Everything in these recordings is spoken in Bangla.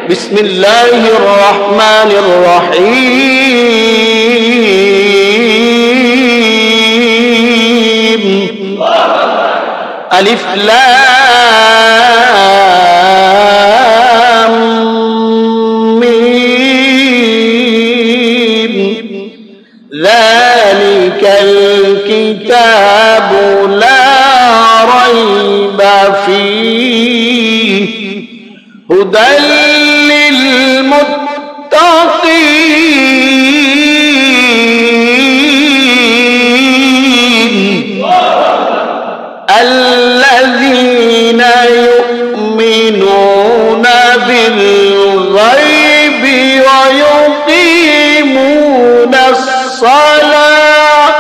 বিসমিল্লাহির রহমানির রহিম। আলিফ লাম মিম। যালিকাল কিতাবু লা রাইবা ফীহি হুদাল লিল মুত্তাকিন আল্লাযীনা ইউমিনুনা বিল গায়বি ওয়া ইউকিমুনাস সালাহ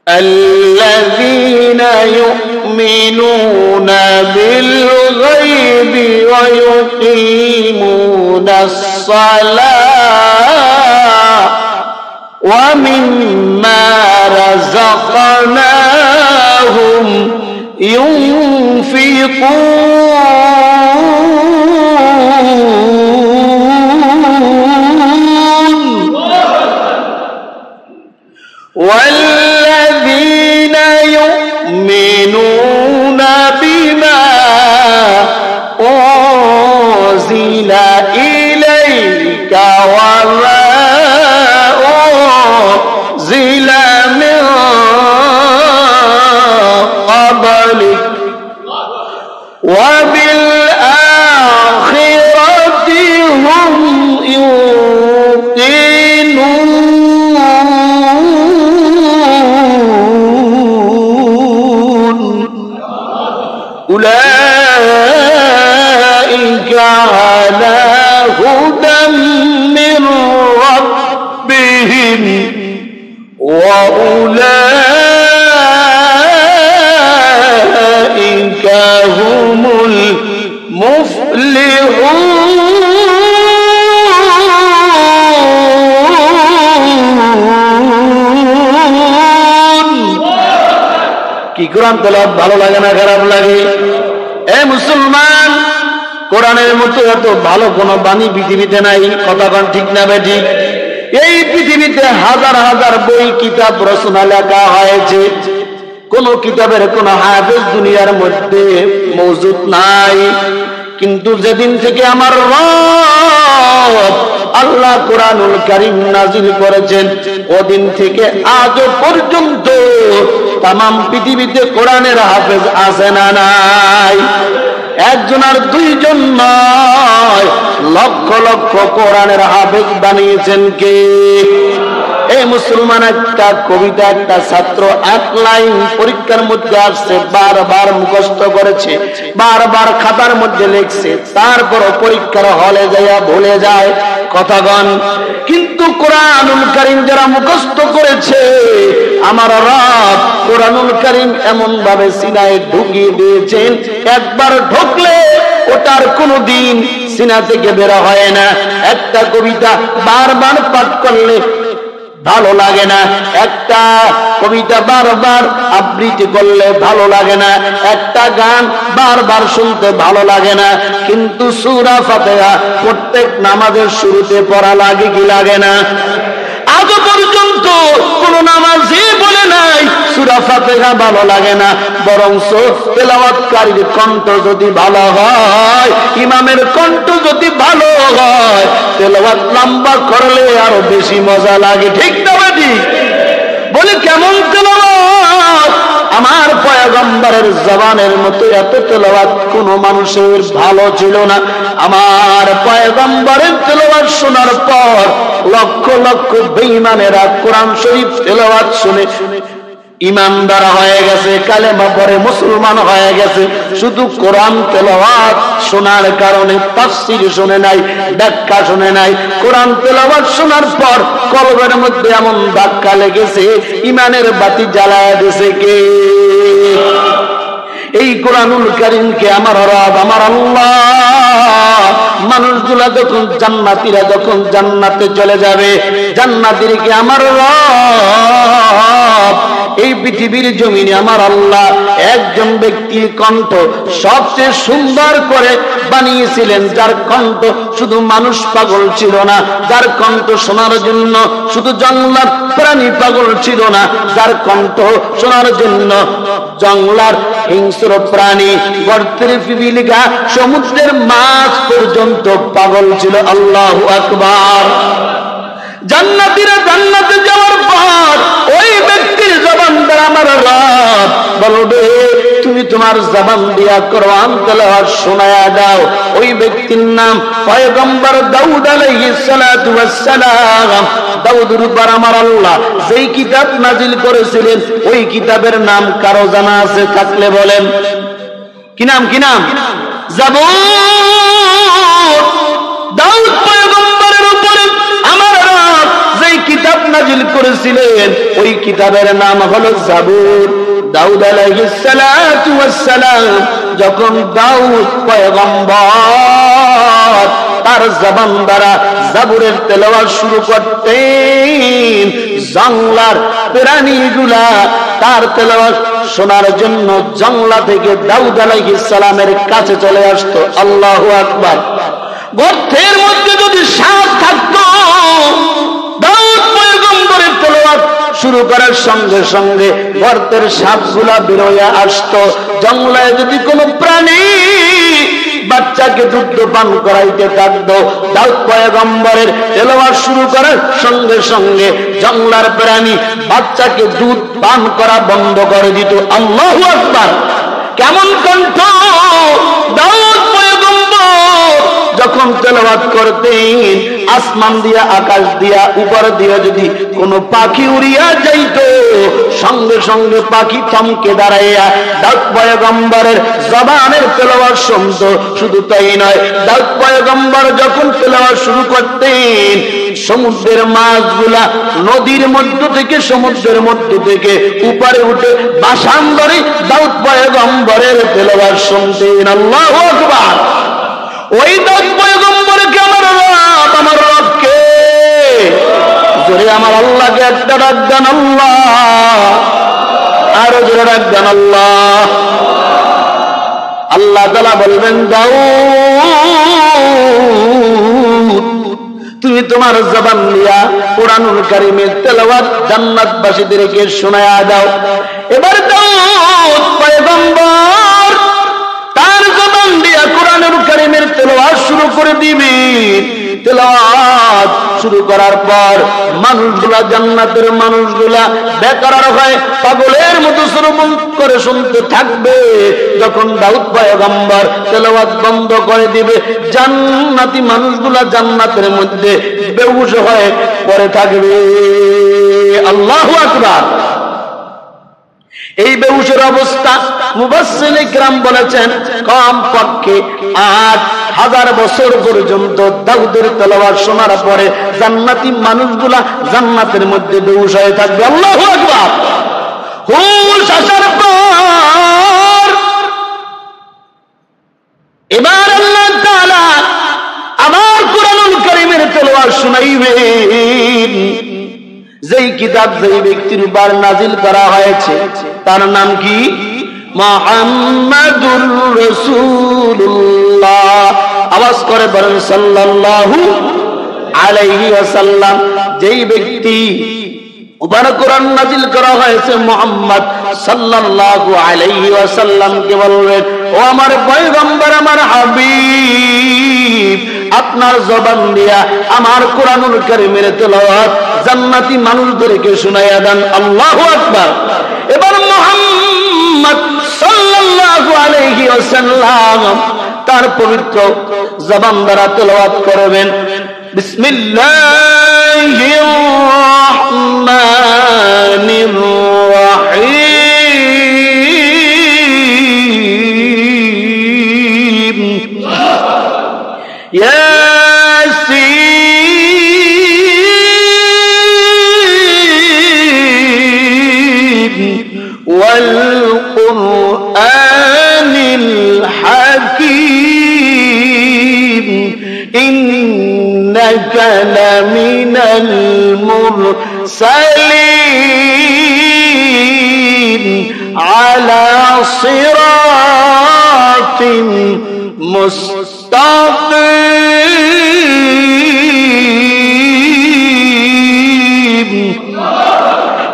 আল্লাযীনা ইউমিনুনা বিল গায়বি ওয়া ইউকিমুনাস সালাহ ওয়া মিম্মা রাযাকনাহুম ইউনফিকুন ওয়াল্লাযীনা ইউমিনুনা বিমা উনজিলা ইলাইকা ওয়া মা উনজিলা মিন ক্বাবলিক ওয়া বিল আখিরাতি হুম ইউকিনুন উলাইকা আলা হুদাম মির রাব্বিহিম ওয়া উলাইকা হুমুল মুফলিহুন। কি কোরআন তেলাওয়াত ভালো লাগে না খারাপ লাগে? এ মুসলমান, কোরআনের মতো এত ভালো কোন বাণী পৃথিবীতে নাই। কথা কোন ঠিক না বেঠিক? এই পৃথিবীতে হাজার হাজার বই কিতাব রচনা লেখা হয়েছে, কোন কিতাবের কোন হাফেজ দুনিয়ার মধ্যে মওজুদ নাই। কিন্তু যেদিন থেকে আমার রব আল্লাহ কোরআনুল কারীম নাজিল করেছেন, ওদিন থেকে আজ পর্যন্ত তামাম পৃথিবীতে কোরআনের হাফেজ আছে না নাই? একজন আর দুইজন নয়, লক্ষ লক্ষ কোরআনের হাফেজ বানিয়েছেন কে? এই মুসলমান, একটা কবিতা একটা ছাত্র এক লাইন পরীক্ষার মধ্যে আসছে, বারবার মুখস্থ করেছে, বারবার খাতার মধ্যে লিখছে, তারপরও পরীক্ষার হলে যাইয়া ভুলে যায়। কথাগণ, কিন্তু কোরআনুল কারীম যারা মুখস্থ করেছে, আমার রব কোরআনুল কারীম এমন ভাবে সিনায় ঢুকিয়ে দিয়েছেন, একবার ঢুকলে ওটার কোনদিন সিনা থেকে বের হয় না। একটা কবিতা বারবার পাঠ করলে ভালো লাগে না, একটা কবিতা বারবার আবৃত্তি করলে ভালো লাগে না, একটা গান বারবার শুনতে ভালো লাগে না। কিন্তু সূরা ফাতিহা প্রত্যেক নামাজের শুরুতে পড়া লাগে কি লাগে না? আজ পর্যন্ত কোন নামাজি বলে নাই সূরা ফাতিহা ভালো লাগে না, বরং তেলাওয়াতকারীর কণ্ঠ যদি ভালো হয়, ইমামের কণ্ঠ যদি ভালো হয়, তেলাওয়াত লম্বা করলে আরো বেশি মজা লাগে। ঠিক না বেটি? বলে কেমন তেলাওয়াত? আমার পয়গম্বরের জবানের মতো এত তেলাওয়াত কোন মানুষের ভালো ছিল না। আমার পয়গম্বরের তেলাওয়াত শোনার পর লক্ষ লক্ষ বেঈমানেরা কোরআন শরীফ তেলাওয়াত শুনে ইমানদার হয়ে গেছে, কালেমা পড়ে মুসলমান হয়ে গেছে, শুধু কোরআন তেলাওয়াত শোনার কারণে। তাফসীর শুনে নাই, ব্যাখ্যা শুনে নাই, কোরআন তেলাওয়াত শোনার পর কলবের মধ্যে এমন ধাক্কা লেগেছে, ইমানের বাতি জ্বালায় দিয়েছে কে? এই কোরআনুল কারীমকে আমার রব আমার আল্লাহ মানুষগুলা যখন জান্নাতীরা যখন জান্নাতে চলে যাবে, জান্নাতীদেরকে আমার রব এই পৃথিবীর জমিনে আমার আল্লাহ একজন ব্যক্তির কণ্ঠ সবচেয়ে সুন্দর করে বানিয়েছিলেন, যার কণ্ঠ শুধু মানুষ পাগল ছিল না, যার কণ্ঠ শোনার জন্য শুধু জঙ্গলার প্রাণী পাগল ছিল না, যার কণ্ঠ শোনার জন্য জঙ্গলার হিংস্র প্রাণী, গর্তের পিপিলিকা, সমুদ্রের মাছ পর্যন্ত পাগল ছিল। আল্লাহু আকবার। জান্নাতীরা জান্নাতে যাওয়ার পর ওই ব্যক্তির জবান দ্বারা আমার রব বলবে, তুমি তোমার জবান দিয়া কোরআন তেলাওয়াত শোনায়া দাও। ওই ব্যক্তির নাম পয়গম্বর দাউদ আলাইহিস সালাতু ওয়াস সালাম। দাউদের উপর আমার আল্লাহ যেই কিতাব নাজিল করেছিলেন ওই কিতাবের নাম কারো জানা আছে? থাকলে বলেন। কি নাম? কি নাম? জাবুর। দাউদ পয়গম্বরের উপরে আমার রব যেই কিতাব নাজিল করেছিলেন ওই কিতাবের নাম হলো জাবুর। দাউদ আলাইহিস সালাতু ওয়াস সালাম যখন দাউদ পয়গম্বর তার জবান দ্বারা জাবুরের তেলাওয়াত শুরু করতেন, জঙ্গলার প্রাণীগুলা তার তেলাওয়াত শোনার জন্য জঙ্গলা থেকে দাউদ আলাইহিস সালামের কাছে চলে আসতো। আল্লাহু আকবার। গর্তের মধ্যে যদি সাপ থাকতো, দাউদ পয়গম্বরের তেলাওয়াত শুরু করার সঙ্গে সঙ্গে গর্তের সাপগুলা বেরোয়া আসতো। জঙ্গলায় যদি কোনো প্রাণী বাচ্চাকে দুধ পান করাইতে থাকতো, দাউদ পয়গম্বরের তেলাওয়াত শুরু করার সঙ্গে সঙ্গে জঙ্গলার প্রাণী বাচ্চাকে দুধ পান করা বন্ধ করে দিত। আল্লাহু আকবার। কেমন কণ্ঠ! দাউদ পয়গম্বর যখন তেলাওয়াত করতেন, আসমান দিয়া আকাশ দিয়া উপর দিয়া যদি কোনো পাখি উড়িয়া যাইত, সঙ্গে সঙ্গে পাখি থমকে দাঁড়াইয়া দাউদ পয়গম্বরের জবানের তেলাওয়াত শুনত। শুধু তাই নয়, দাউদ পয়গম্বর যখন তেলাওয়াত শুরু করতেন, সমুদ্রের মাছগুলা নদীর মধ্য থেকে সমুদ্রের মধ্য থেকে উপরে উঠে বাসান ধরে দাউদ পয়গম্বরের তেলাওয়াত শুনতেন। আল্লাহু আকবার। ওই দাউদ পয়গম্বরকে আমার রবকে জোরে আমার আল্লাহকে একটা ডাক দেন আল্লাহ, আরো জোরে ডাক দেন আল্লাহ। আল্লাহ তাআলা বলবেন, দাউদ তুমি তোমার জবান দিয়া কোরআনুল কারীমের তেলাওয়াত জান্নাতবাসীদেরকে শোনায়া দাও। এবার দাউদ পয়গম্বর তার জবান দিয়া কোরআনুল কারীমের তেলাওয়াত শুরু করে দিবে। তেলাওয়াত শুরু করার পর মানুষগুলা, জান্নাতের মানুষগুলা বেকরার হয়ে পাগলের মতো শ্রবণ করে শুনতে থাকবে। যখন দাউদ পয়গম্বর তেলাওয়াত বন্ধ করে দিবে, জান্নাতি মানুষগুলা জান্নাতের মধ্যে বেহুশ হয়ে পড়ে থাকবে। আল্লাহু আকবার। এই বেহুশের অবস্থা মুফাসসিরিনে কিরাম বলেছেন কম পক্ষে ৮,০০০ বছর পর্যন্ত দাউদের তেলাওয়াত শোনার পরে জান্নাতি মানুষগুলা জান্নাতের মধ্যে বেহুশ হয়ে থাকবে। আল্লাহু আকবার। হুশ আসার পর এবার আল্লাহ তাআলা আমার কোরআনুল কারীমের তেলাওয়াত শুনাইবেন। যেই কিতাব যেই ব্যক্তির উপর নাজিল করা হয়েছে তার নাম কি? মুহাম্মাদুর রাসূলুল্লাহ। আওয়াজ করে বলেন সাল্লাল্লাহু আলাইহি ওয়াসাল্লাম। যেই ব্যক্তি উপর কোরআন নাজিল করা হয়েছে মুহাম্মদ সাল্লাল্লাহু আলাইহি ওয়াসাল্লামকে বলবেন, ও আমার পয়গম্বর, আমার হাবিব, আপনার জবান দিয়া আমার কোরআনুল কারীমের তেলাওয়াত জান্নাতি মানুষদেরকে শুনাইয়া দেন। আল্লাহু আকবার। এবার মুহাম্মদ সাল্লাল্লাহু আলাইহি ওয়াসাল্লাম তার পবিত্র জবান দ্বারা তেলাওয়াত করবেন, বিসমিল্লাহির রহমানির রহিম। ইয়াসিন ওয়াল কুরআনিল হাকীম ইন্নাকা লামিনাল মুরসালিন على صراط مستقيم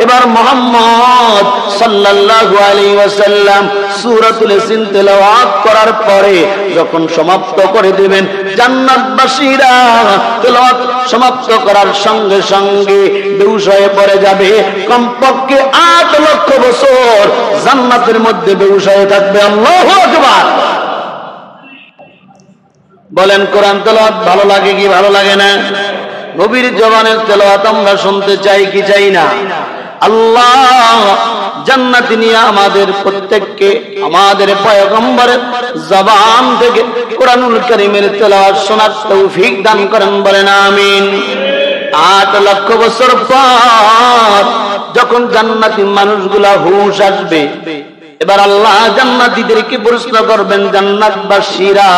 এবার মুহাম্মদ সাল্লাল্লাহু আলাইহি ওয়াসাল্লাম সূরাতুল ইয়াসিন তেলাওয়াত করার পরে যখন সমাপ্ত করে দিবেন জান্নাতবাসীরা তেলাওয়াত সমাপ্ত করার সঙ্গে সঙ্গে বেহুশ হয়ে পড়ে যাবে কমপক্ষে 8 লক্ষ বছর জান্নাতের মধ্যে বেহুশ হয়ে থাকবে আল্লাহু আকবার বলেন কোরআন তেলাওয়াত ভালো লাগে কি ভালো লাগে না নবীর জবানের তেলাওয়াত আমরা শুনতে চাই কি চাই না আল্লাহ জান্নাত নিয়ে আমাদের প্রত্যেককে আমাদের পয়গম্বরের জবান থেকে কোরআনুল কারীমের তেলাওয়াত শোনার তৌফিক দান করেন বলেন আমিন 8 লক্ষ বছর পর যখন জান্নাতি মানুষগুলা হুঁশ আসবে এবার আল্লাহ জান্নাতীদেরকে প্রশ্ন করবেন জান্নাতবাসীরা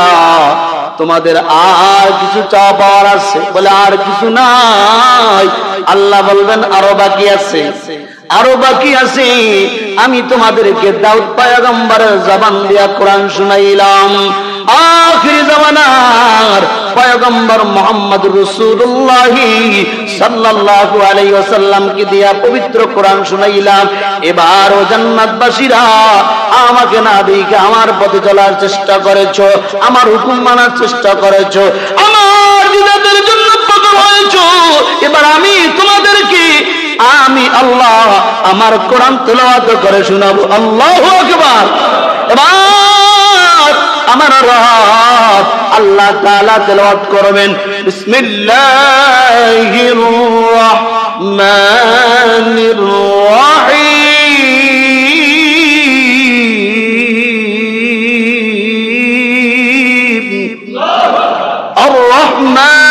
তোমাদের আর কিছু চাওয়া পাওয়ার আছে বলে আর কিছু নাই আল্লাহ বলবেন আরো বাকি আছে আরো বাকি আছে আমি তোমাদেরকে দাউদ পয়গম্বরের জবান দিয়া কোরআন শুনাইলাম আখির জামানার পয়গম্বর মুহাম্মদুর রাসূলুল্লাহ সাল্লাল্লাহু আলাইহি ওয়াসাল্লামকে দিয়া পবিত্র কোরআন শুনাইলাম এবারও জান্নাতবাসীরা আমাকে না দেখে আমার পথে চলার চেষ্টা করেছো আমার হুকুম মানার চেষ্টা করেছো আমার দিনের জন্য পাগল হয়েছো এবার আমি তোমাদেরকে আমি আল্লাহ আমার কোরআন তেলাওয়াত করে শোনাবো আল্লাহু আকবার এবার আমার রব আল্লাহ তাআলা তেলাওয়াত করবেন বিসমিল্লাহির রহমানির রহিম আর রহমান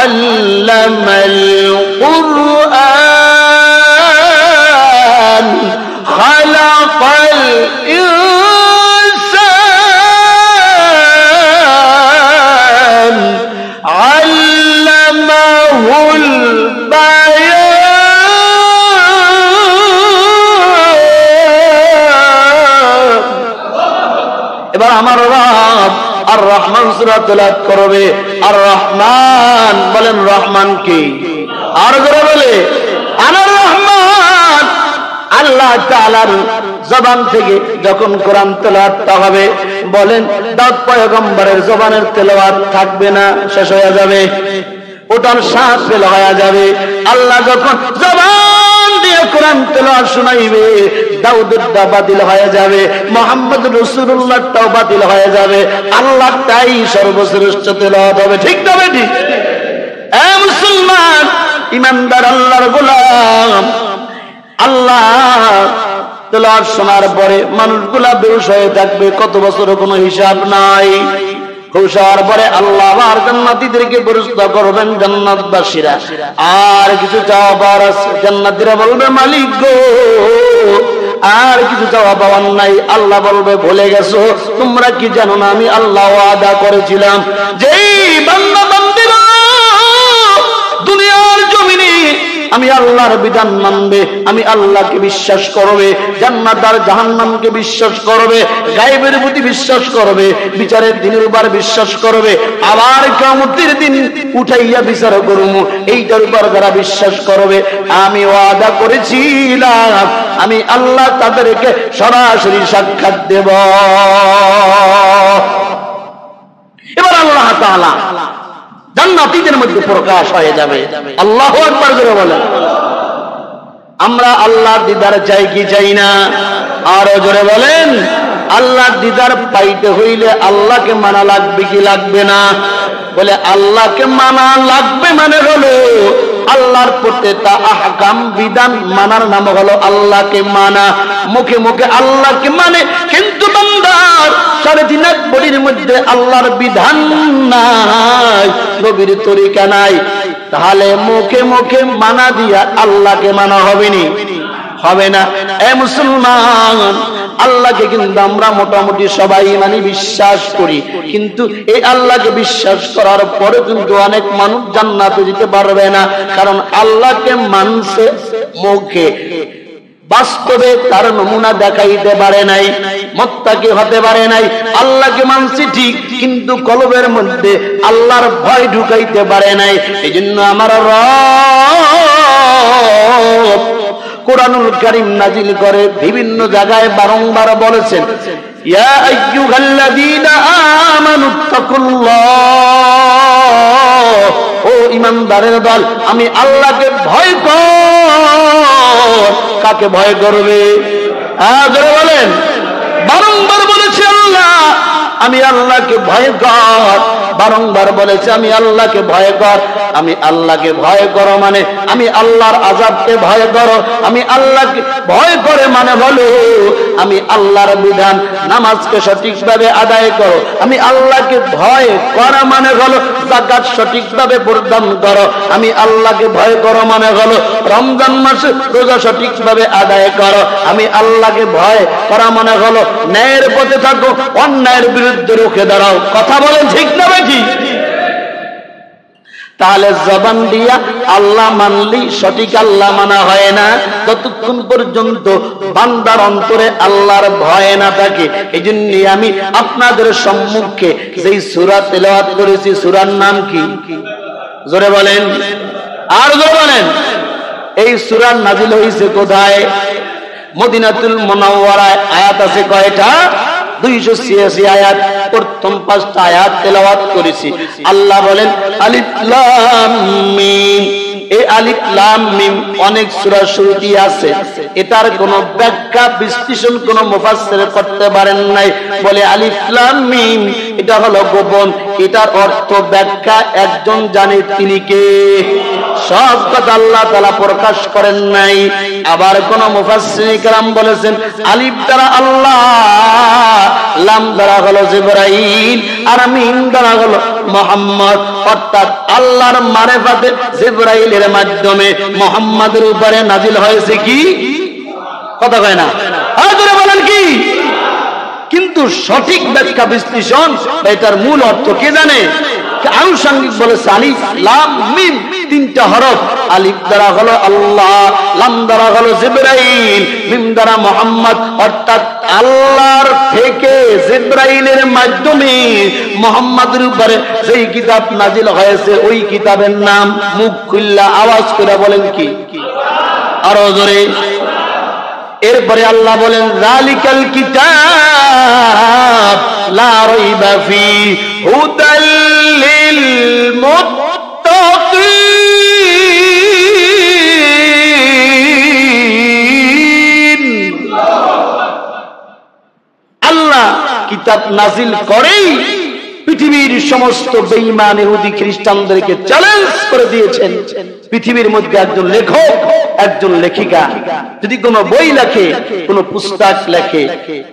আল্লামাল কুরআন খালাকাল ইনসান আল্লামাহুল বায়ান এবার আমার রব আর রহমান সূরা তেলাওয়াত করবে আর রহমান বলেন রহমান কি আর করে বলে আনার রহমান আল্লাহ তাআলার জবান থেকে যখন কোরআন তেলাওয়াত হবে বলেন দাউদ পয়গম্বরের জবানের তেলাওয়াত থাকবে না শেষ হয়ে যাবে ওটার শ্বাস ফেল হয়ে যাবে আল্লাহ যখন জবান দিয়ে কোরআন তেলাওয়াত শুনাইবে দাউদের দা বাতিল হয়ে যাবে মুহাম্মদ রাসূলুল্লাহর তাও বাতিল হয়ে যাবে আল্লাহ তাই সর্বশ্রেষ্ঠ তেলাওয়াত হবে ঠিক না বেটি এ মুসলমান ইমানদার আল্লাহর গোলাম আল্লাহ তেলাওয়াত শোনার পরে মানুষগুলা বেহুশ হয়ে থাকবে কত বছর কোনো হিসাব নাই হুঁশ হওয়ার পরে আল্লাহ আর জান্নাতীদেরকে প্রশ্ন করবেন জান্নাতবাসীরা আর কিছু চাওয়া পাওয়ার আছে জান্নাতীরা বলবে মালিক গো আর কিছু চাওয়া পাওয়ার নাই আল্লাহ বলবে ভুলে গেছো তোমরা কি জানো না আমি আল্লাহ ওয়াদা করেছিলাম যেই বান্দা বান্দীরা দুনিয়ার জমিনে আমি আল্লাহর বিধান মানবে আমি আল্লাহকে বিশ্বাস করবে জান্নাত আর জাহান্নামকে বিশ্বাস করবে গায়েবের প্রতি বিশ্বাস করবে বিচারের দিনের উপর বিশ্বাস করবে আবার কিয়ামতের দিন উঠাইয়া বিচার করব এইটার উপর যারা বিশ্বাস করবে আমি ওয়াদা করেছিলাম আমি আল্লাহ তাদেরকে সরাসরি সাক্ষাৎ দেব এবার আল্লাহ তাআলা জান্নাতীদের মধ্যে প্রকাশ হয়ে যাবে আল্লাহু আকবার জোরে বলেন আমরা আল্লাহর দিদার চাই কি চাই না আরো জোরে বলেন আল্লাহর দিদার পাইতে হইলে আল্লাহকে মানা লাগবে কি লাগবে না বলে আল্লাহকে মানা লাগবে মানে হলো আল্লাহর প্রত্যেকটা আহকাম বিধান মানার নাম হলো আল্লাহকে মানা মুখে মুখে আল্লাহকে মানে কিন্তু বান্দার সাড়ে তিন এক বডির মধ্যে আল্লাহর বিধান নাই নবীর তরিকা নাই তাহলে মুখে মুখে মানা দিয়া আল্লাহকে মানা হবে না এ মুসলমান আল্লাহকে কিন্তু আমরা মোটামুটি সবাই মানে বিশ্বাস করি, কিন্তু এই আল্লাহকে বিশ্বাস করার পরে কিন্তু অনেক মানুষ জান্নাতে যেতে পারবে না, কারণ আল্লাহকে মানছে মুখে, বাস্তবে তার নমুনা দেখাইতে পারে নাই, মুত্তাকি হতে পারে নাই। আল্লাহকে মানছি ঠিক, কিন্তু কলবের মধ্যে আল্লাহর ভয় ঢুকাইতে পারে নাই। এজন্য আমার রব কোরআনুল কারীম নাজিল করে বিভিন্ন জায়গায় বারংবার বলেছেন, ইয়া আইয়ুহাল্লাযীনা আমানুত্তাকুল্লাহ, ও ঈমানদারের দল, আমি আল্লাহকে ভয় কর। কাকে ভয় করবে? জোরে বলেন। বারংবার বলেছে আল্লাহ আমি আল্লাহকে ভয় কর, বারংবার বলেছে আমি আল্লাহকে ভয় কর। আমি আল্লাহকে ভয় করো মানে আমি আল্লাহর আযাবকে ভয় করো। আমি আল্লাহকে ভয় করে মানে হলো আমি আল্লাহর বিধান নামাজকে সঠিকভাবে আদায় করো। আমি আল্লাহকে ভয় করা মানে হলো যাকাত সঠিকভাবে প্রদান করো। আমি আল্লাহকে ভয় করো মানে হলো রমজান মাসে রোজা সঠিকভাবে আদায় করো। আমি আল্লাহকে ভয় করা মানে হলো ন্যায়ের পথে থাকো, অন্যায়ের বিরুদ্ধে রুখে দাঁড়াও। কথা বলেন ঠিক না বেঠিক? তাহলে জবান দিয়া আল্লাহ মানলি সঠিক আল্লাহ মানা হয় না ততক্ষণ পর্যন্ত বান্দার অন্তরে আল্লাহর ভয় না থাকে। এই জন্য আমি আপনাদের সম্মুখে যেই সূরা তেলাওয়াত করেছি, সূরার নাম কি? জোরে বলেন, আর জোরে বলেন। এই সূরা নাজিল হয়েছে কোথায়? মদিনাতুল মুনাওয়ারায়। আয়াত আছে কয়টা? 286 আয়াত। প্রথম 5টা আয়াত তেলাওয়াত করেছি। আল্লাহ বলেন আলিফ লাম মিম। এই আলিফ লাম মিম অনেক সূরার শুরুতেই আছে। এটার কোনো ব্যাখ্যা বিশ্লেষণ কোন মুফাসসির করতে পারেন নাই, বলে আলিফ লাম মিম এটা হলো গোপন, এটার অর্থ ব্যাখ্যা একজন জানে, তিনি কে? সব কথা আল্লাহ তাআলা প্রকাশ করেন নাই। আবার কোন মুফাসসির কেরাম বলেছেন আলিফ দ্বারা আল্লাহ, লাম দ্বারা হলো জিবরাইল, আর মিম দ্বারা হলো মুহাম্মদ। অর্থাৎ আল্লাহর মারিফাতে জিবরাইলের মাধ্যমে মুহাম্মাদের উপরে নাজিল হয়েছে কি? কথা কয় না? আদরে বলেন কি? কিন্তু সঠিক ব্যাখ্যা বিশ্লেষণ এটার মূল অর্থ কে জানে? আনুষঙ্গিক বলেছে আলিফ লাম মিম, 3টা হরফ। আলিফ দ্বারা হলো আল্লাহ, লাম দ্বারা হলো জিবরাইল, মিম দ্বারা মুহাম্মদ। অর্থাৎ আল্লাহর থেকে জিবরাইলের মাধ্যমে মুহাম্মাদের উপরে যেই কিতাব নাজিল হয়েছে ওই কিতাবের নাম মুখ খুললা আওয়াজ করে বলেন কি? আরো জোরে। এরপরে আল্লাহ বলেন যালিকাল কিতাব লা রাইবা ফি হুদাল লিল মুত্তাকিন। আল্লাহ কিতাব নাজিল করেই পৃথিবীর সমস্ত বেঈমান ইহুদি খ্রিস্টানদেরকে চ্যালেঞ্জ করে দিয়েছেন। পৃথিবীর মধ্যে একজন লেখক, একজন লেখিকা যদি কোনো বই লেখে, কোনো পুস্তক লেখে,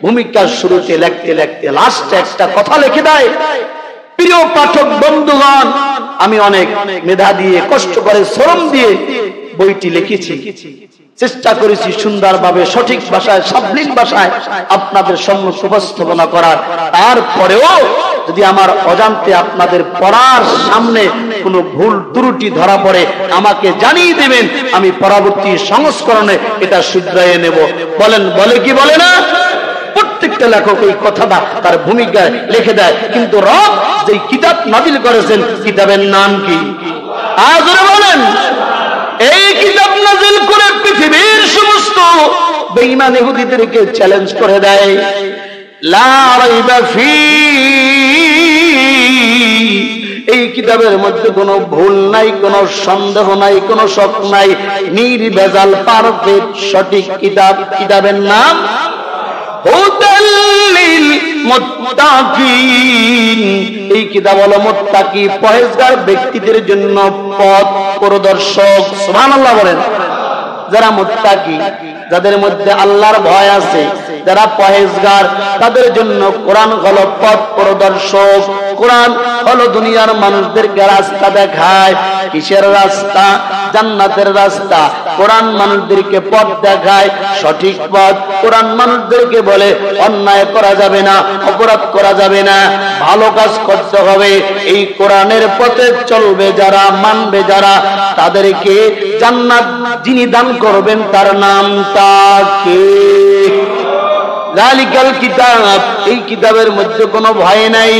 ভূমিকার শুরুতে লিখতে লিখতে লাস্টে একটা কথা লিখে দেয়। প্রিয় পাঠক বন্ধুগণ, আমি অনেক মেধা দিয়ে, কষ্ট করে, শ্রম দিয়ে বইটি লিখেছি, চেষ্টা করেছি সুন্দরভাবে, সঠিক ভাষায়, সাবলীল ভাষায় আপনাদের সম্মুখে উপস্থাপনা করার। তারপরেও যদি আমার অজান্তে আপনাদের পড়ার সামনে কোনো ভুল ত্রুটি ধরা পড়ে আমাকে জানিয়ে দেবেন, আমি পরবর্তী সংস্করণে এটা শুধরাইয়ে নেব। বলেন, বলে কি বলে না? প্রত্যেকটা লেখক এই কথাটা তার ভূমিকায় লিখে দেয়। কিন্তু রব যে কিতাব নাজিল করেছেন, কিতাবের নাম কি? আজ বলেন। এই কিতাব নাজিল করে পৃথিবীর সমস্ত বেঈমান ইহুদিদেরকে চ্যালেঞ্জ করে দেয়, লা রাইবা ফি, এই কিতাবের মধ্যে কোনো ভুল নাই, কোনো সন্দেহ নাই, কোনো শক নাই, নির্ভেজাল পারফেক্ট সঠিক কিতাব। কিতাবের নাম হুদাল লিল মুত্তাকিন। এই কিতাব হলো মুত্তাকি পরহেজগার ব্যক্তিদের জন্য পথ প্রদর্শক। সুবহানাল্লাহ বলেন। যারা মুত্তাকি, যাদের মধ্যে আল্লাহর ভয় আছে, যারা পরহেজগার তাদের জন্য কোরআন হলো পথ প্রদর্শক। কোরআন হলো দুনিয়ার মানুষদেরকে রাস্তা দেখায়। কিসের রাস্তা? জান্নাতের রাস্তা। কোরআন মানুষদেরকে পথ দেখায়, সঠিক পথ। কোরআন মানুষদেরকে বলে অন্যায় করা যাবে না, অপরাধ করা যাবে না, ভালো কাজ করতে হবে। এই কোরআনের পথে চলবে যারা, মানবে যারা, তাদেরকে জান্নাত যিনি দান করবেন তার নামটা কি? যালিকাল কিতাব, এই কিতাবের মধ্যে কোনো ভয় নাই।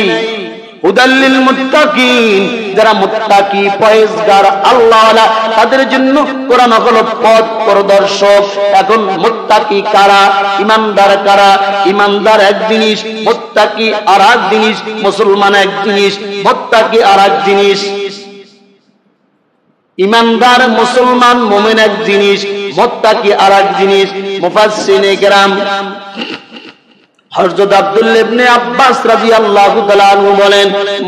হুদাল্লিল মুত্তাকিন, যারা মুত্তাকি পরহেজগার আল্লাহওয়ালা তাদের জন্য কোরআন হলো পথ প্রদর্শক। এখন মুত্তাকি কারা? ঈমানদার কারা? ঈমানদার এক জিনিস, মুত্তাকি আর এক জিনিস, মুসলমান এক জিনিস, মুত্তাকি আর এক জিনিস। ঈমানদার মুসলমান মুমিন এক জিনিস, মুত্তাকি আর এক জিনিস। মুফাসসিরিনে কেরাম হযরত আব্দুল্লাহ ইবনে আব্বাস রাদিয়াল্লাহু তাআলা আনহু বলেন,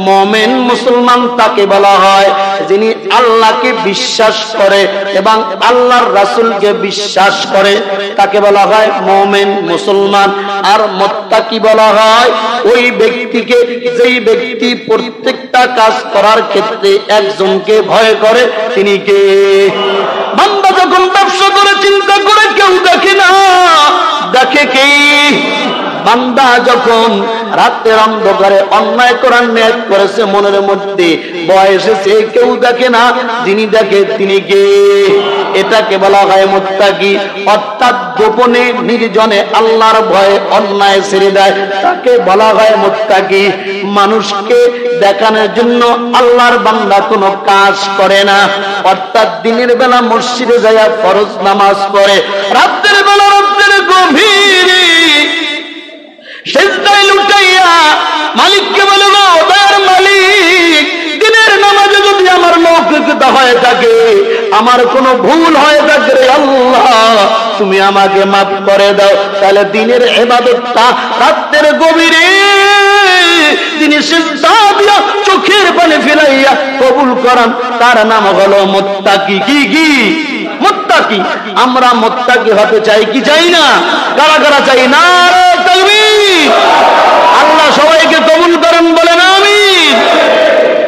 মুমিন মুসলমান তাকে বলা হয় যিনি আল্লাহকে বিশ্বাস করে এবং আল্লাহর রাসূলকে বিশ্বাস করে, তাকে বলা হয় মুমিন মুসলমান। আর মুত্তাকি বলা হয় ওই ব্যক্তিকে যেই ব্যক্তি প্রত্যেকটা কাজ করার ক্ষেত্রে একজনকে ভয় করে, তিনি কে? বান্দা যখন ব্যবসা করে চিন্তা করে কেউ দেখে না, দেখে কে? বান্দা যখন রাতের অন্ধকারে অন্যায় করার নিয়ত করেছে, মনের মধ্যে ভয় এসেছে, কেউ দেখে না, যিনি দেখে তিনি কে? এটাকে বলা হয় মুত্তাকি। অর্থাৎ গোপনে নির্জনে আল্লাহর ভয়ে অন্যায় ছেড়ে দেয়, তাকে বলা হয় মুত্তাকি। মানুষকে দেখানোর জন্য আল্লাহর বান্দা কোনো কাজ করে না। অর্থাৎ দিনের বেলা মসজিদে যায় ফরজ নামাজ পড়ে, রাতের বেলা রাতের গভীরে সেজদায় লুটাইয়া মালিককে বলে, ও দয়ার মালিক, দিনের নামাজে যদি আমার মৌখিকতা হয়ে থাকে, আমার কোনো ভুল হয়ে থাকে, আল্লাহ তুমি আমাকে মাফ করে দাও। তাহলে দিনের ইবাদতটা রাতের গভীরে তিনি সিজদা দিয়া চোখের পানি ফেলাইয়া কবুল করেন, তার নাম হলো মুত্তাকি। কি কি? মুত্তাকি। আমরা মুত্তাকি হতে চাই কি চাই না? কারা কারা চাই? না তাকবীর! আল্লাহ সবাইকে কবুল করেন, বলেন আমিন।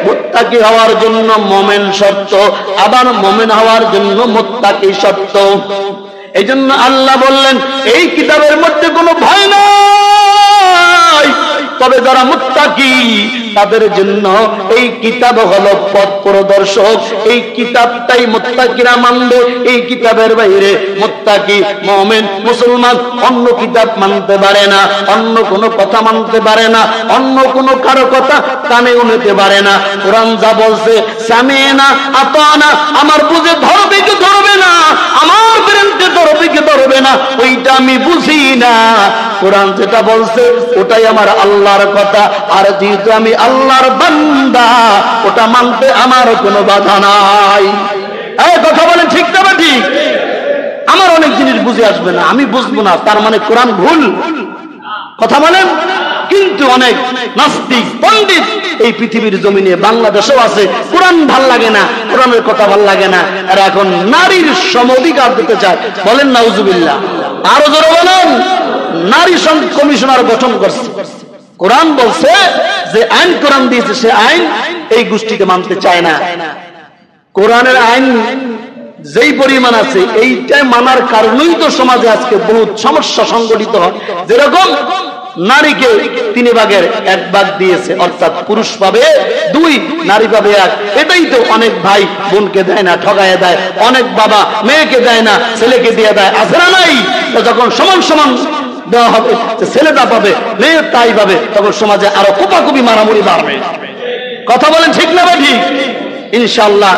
মুত্তাকি হওয়ার জন্য মুমিন শর্ত, আবার মুমিন হওয়ার জন্য মুত্তাকি শর্ত। এই জন্য আল্লাহ বললেন এই কিতাবের মধ্যে কোনো ভয় নাই, তবে যারা মুত্তাকি তাদের জন্য এই কিতাব হলো পথ প্রদর্শক। এই কিতাবটাই মুত্তাকিরা মানবে। এই কিতাবের বাইরে মুত্তাকি মুমিন মুসলমান অন্য কিতাব মানতে পারে না, অন্য কোনো কথা মানতে পারে না, অন্য কোনো কারো কথা কানে নিতে পারে না। কোরআন যা বলছে সামিনা আতানা, আমার বুঝে ধরবে কি ধরবে না, আমার বিরুদ্ধে ধরবে কি ধরবে না, ওইটা আমি বুঝি না। কোরআন যেটা বলছে ওটাই আমার আল্লাহর কথা, আর যেহেতু আমি আল্লাহর বান্দা, ওটা মানতে আমার কোনো বাধা নাই। এই কথা বলেন ঠিক না ঠিক? আমার অনেক জিনিস বুঝে আসবে না, আমি বুঝবো না, তার মানে কোরআন ভুল? কথা বলেন। কিন্তু অনেক নাস্তিক পণ্ডিত এই পৃথিবীর জমিনে, বাংলাদেশেও আছে, কোরআন ভাল লাগে না, কোরআনের কথা ভাল লাগে না, আর এখন নারীর সমঅধিকার দিতে চায়। বলেন নাউজুবিল্লাহ। আরো জোরে বলেন। নারী কমিশনার গঠন করছে। কোরআন বলছে যে আইন কোরআন দিয়েছে, সে আইন এই গোষ্ঠীতে মানতে চায় না। কোরআনের আইন যেই পরিমাণ আছে, এইটাই মানার কারণেই তো সমাজে আজকে বহুত সমস্যা সংগঠিত হয়। যেরকম নারীকে 3 ভাগের 1 ভাগ দিয়েছে, অর্থাৎ পুরুষ পাবে 2, নারী পাবে 1। এটাই তো অনেক ভাই বোনকে দেয় না, ঠগায় দেয়। অনেক বাবা মেয়েকে দেয় না, ছেলেকে দিয়ে দেয়। আছে না নাই? তো যখন সমান সমান দেওয়া হবে, ছেলেটা পাবে, মেয়ে তাই পাবে, তখন সমাজে আরো কোপাকুপি মারামারি বাড়বে। কথা বলেন ঠিক না ঠিক? ইনশাআল্লাহ